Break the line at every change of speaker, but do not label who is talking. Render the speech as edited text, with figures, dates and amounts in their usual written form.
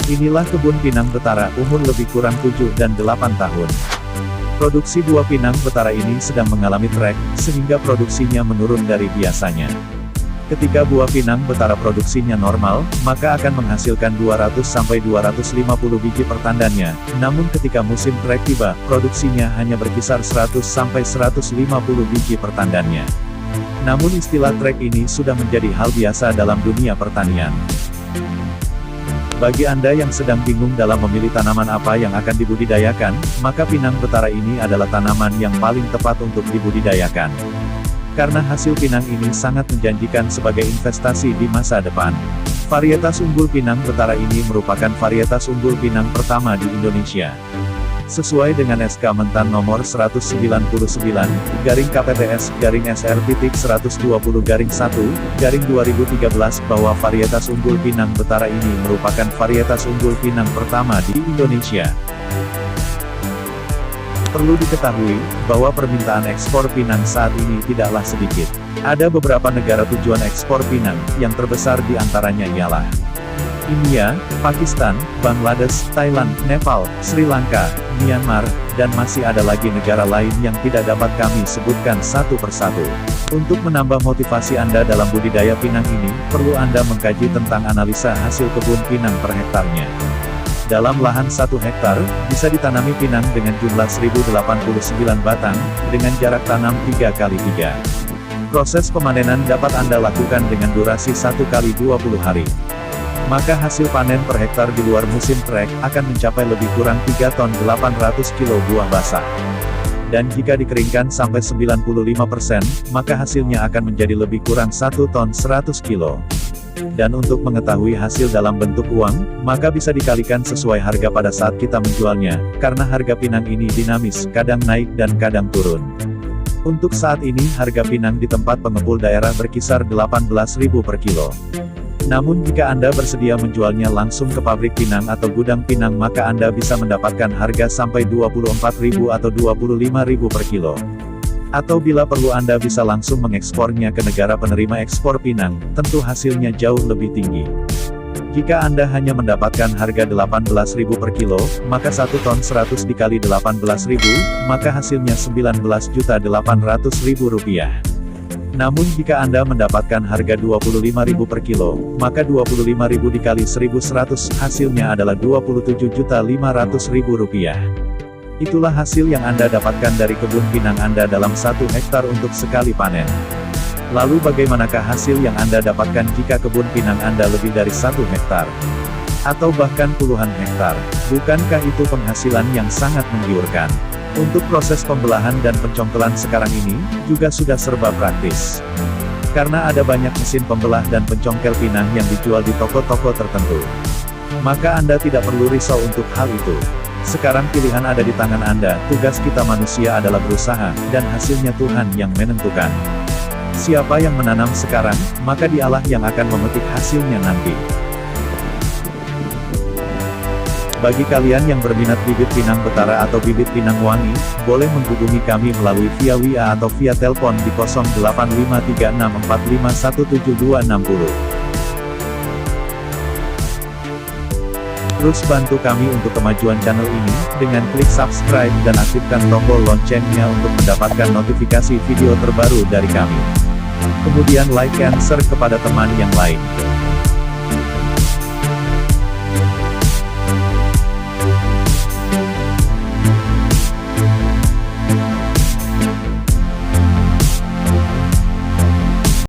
Inilah kebun pinang betara, umur lebih kurang 7 dan 8 tahun. Produksi buah pinang betara ini sedang mengalami trek, sehingga produksinya menurun dari biasanya. Ketika buah pinang betara produksinya normal, maka akan menghasilkan 200-250 biji per tandannya. Namun ketika musim trek tiba, produksinya hanya berkisar 100-150 biji per tandannya. Namun istilah trek ini sudah menjadi hal biasa dalam dunia pertanian. Bagi Anda yang sedang bingung dalam memilih tanaman apa yang akan dibudidayakan, maka pinang betara ini adalah tanaman yang paling tepat untuk dibudidayakan. Karena hasil pinang ini sangat menjanjikan sebagai investasi di masa depan. Varietas unggul pinang betara ini merupakan varietas unggul pinang pertama di Indonesia. Sesuai dengan SK Mentan nomor 199-KPTS-SR-120-1-2013 bahwa varietas unggul pinang betara ini merupakan varietas unggul pinang pertama di Indonesia. Perlu diketahui, bahwa permintaan ekspor pinang saat ini tidaklah sedikit. Ada beberapa negara tujuan ekspor pinang, yang terbesar di antaranya ialah India, Pakistan, Bangladesh, Thailand, Nepal, Sri Lanka, Myanmar, dan masih ada lagi negara lain yang tidak dapat kami sebutkan satu persatu. Untuk menambah motivasi Anda dalam budidaya pinang ini, perlu Anda mengkaji tentang analisa hasil kebun pinang per hektarnya. Dalam lahan 1 hektar, bisa ditanami pinang dengan jumlah 1089 batang, dengan jarak tanam 3x3. Proses pemanenan dapat Anda lakukan dengan durasi 1x20 hari. Maka hasil panen per hektar di luar musim trek, akan mencapai lebih kurang 3 ton 800 kilo buah basah. Dan jika dikeringkan sampai 95%, maka hasilnya akan menjadi lebih kurang 1 ton 100 kilo. Dan untuk mengetahui hasil dalam bentuk uang, maka bisa dikalikan sesuai harga pada saat kita menjualnya, karena harga pinang ini dinamis, kadang naik dan kadang turun. Untuk saat ini harga pinang di tempat pengepul daerah berkisar 18.000 per kilo. Namun jika Anda bersedia menjualnya langsung ke pabrik pinang atau gudang pinang, maka Anda bisa mendapatkan harga sampai 24.000 atau 25.000 per kilo. Atau bila perlu Anda bisa langsung mengekspornya ke negara penerima ekspor pinang, tentu hasilnya jauh lebih tinggi. Jika Anda hanya mendapatkan harga 18.000 per kilo, maka 1 ton 100 dikali 18.000, maka hasilnya Rp19.800.000. Namun jika Anda mendapatkan harga 25.000 per kilo, maka 25.000 dikali 1.100, hasilnya adalah Rp27.500.000. Itulah hasil yang Anda dapatkan dari kebun pinang Anda dalam 1 hektar untuk sekali panen. Lalu bagaimanakah hasil yang Anda dapatkan jika kebun pinang Anda lebih dari 1 hektar? Atau bahkan puluhan hektar? Bukankah itu penghasilan yang sangat menggiurkan? Untuk proses pembelahan dan pencongkelan sekarang ini, juga sudah serba praktis. Karena ada banyak mesin pembelah dan pencongkel pinang yang dijual di toko-toko tertentu. Maka Anda tidak perlu risau untuk hal itu. Sekarang pilihan ada di tangan Anda, tugas kita manusia adalah berusaha, dan hasilnya Tuhan yang menentukan. Siapa yang menanam sekarang, maka dialah yang akan memetik hasilnya nanti. Bagi kalian yang berminat bibit pinang betara atau bibit pinang wangi, boleh menghubungi kami melalui via WA atau via telepon di 085364517260. Terus bantu kami untuk kemajuan channel ini, dengan klik subscribe dan aktifkan tombol loncengnya untuk mendapatkan notifikasi video terbaru dari kami. Kemudian like and share kepada teman yang lain.